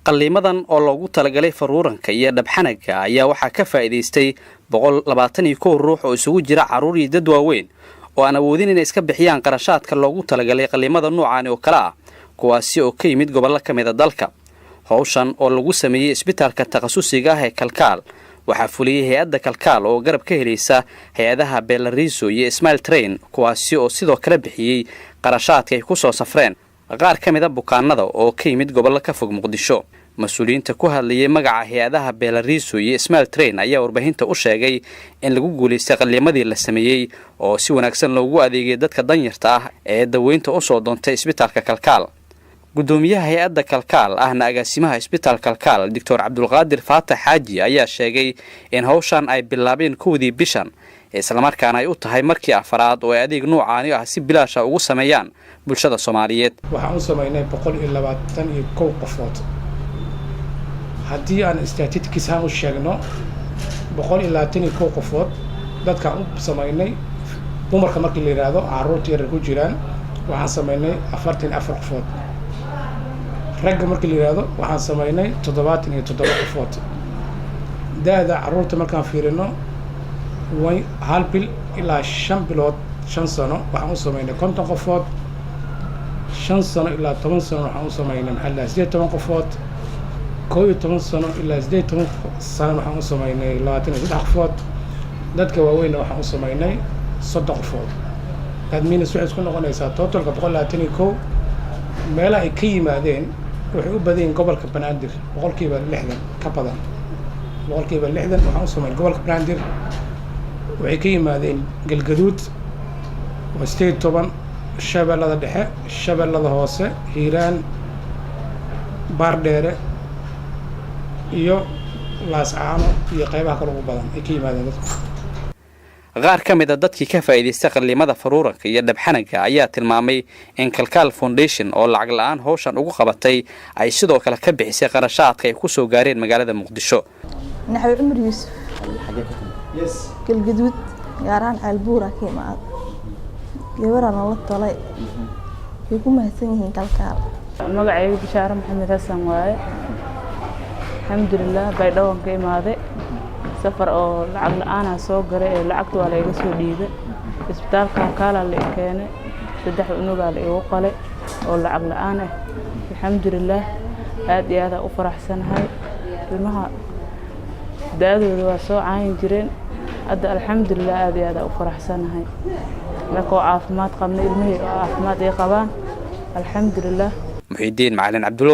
qalliimadan oo loogu talagalay faruuranka iyo dhabxanaga ayaa waxaa ka faa'iideystay 121 ruux oo isugu jira carruur iyo dad waaweyn oo aan awoodin inay iska bixiyaan qarashaadka loogu talagalay qalliimada noocan oo kala ah kuwaasi oo ka yimid gobollo ka mid ah dalka. hawshan oo lagu sameeyay isbitaalka takhasusiga ah ee Kalkaal waxaa fuliyay hay'adda Kalkaal oo garab ka helaysa hay'adaha Belarus iyo Ismail Train kuwaasi oo sidoo kale bixiyay qarashaadka ay ku soo safreen qaar ka mid ah bukaanada oo ka yimid gobollo ka fog Muqdisho. mas'uuliyiinta ku hadlayay magaca hay'adaha Belarus iyo Ismail Train ayaa warbaahinta u sheegay in lagu guuleystay qalliimadii la sameeyay oo si wanaagsan loogu adeegay dadka danyarta ah ee daweynta u soo doontay isbitaalka Kalkaal. gudoomiyaha hay'adda Kalkaal ahna agaasimaha isbitaalka Kalkaal Dr. Cabdulqaadir Faatax Xaaji ayaa sheegay in hawshan ay bilaabeen koodii bishan isla markaana ay u tahay markii afraad oo adeeg noocan ah si bilaash ah ugu sameeyaan bulshada Soomaaliyeed. waxaan u sameeynay 121 qofood haddii aan statistics aan u sheegno 121 qofood dadka u sameeynay dumarka markii la yiraahdo carruurta yar ku jiraan waxaan sameeynay 44 qofood ragga markii la yiraahdo waxaan sameeynay 77 qofood daada carruurta markaan fiirino way hal bil ilaa 5 bilood 5 sano waxaan u sameeynay 50 qofood 5 sano ilaa 10 sano waxaan u sameeynay maxalla 18 qofood 11 sano ilaa 18 sano waxaan u sameeynay 23 qofood dadka waaweyn waxaan u sameeynay 30 qofood adminis waxay isku noqonaysaa totalka 121 meelaha ay ka yimaadeen waxay u badeen gobolka Banaadir 60% ka badan 60% waxaan u sameeynay gobolka Banaadir waxay ka yimaadeen Galgaduud oo 10 shabeellada dhexe shabeellada hoose Hiiraan Baardheere iyo Laascaano iyo qaybaha kale ugu badan ay ka yimaadeen dadka. qaar ka mid ah dadkii ka faa'iideystay qalliimada faruuranka iyo dhabxanaga ayaa tilmaamay in Kalkaal Foundation oo lacag la'aan hawshan ugu qabatay ay sidoo kale ka bixisay qarashaadka ay ku soo gaareen magaalada Muqdisho. naxwi Umar Yuusuf Galgaduud gaaraan Albuura ka imaad gabarana la talay way ku mahadsan yihiin Kalkaal. magacaygu Bishaara Maxamed Xasan waaye alxamdulillah bay dhawan ka imaaday safar oo lacag la'aan ah soo garay ee lacagtu waa la iga soo dhiibay isbitaalka Kalkaal la keenay 3 unuga la igu qalay oo lacag la'aan ah alxamdulillah aad iyo aad u faraxsanahay ilmaha daadooda waa soo caayin jireen hadda alxamdulillah aad iyo aad u faraxsanahay markoo caafimaad qabna ilmihii caafimaad ay qabaan alxamdulillah. Muhiidiin Macalin Cabdulla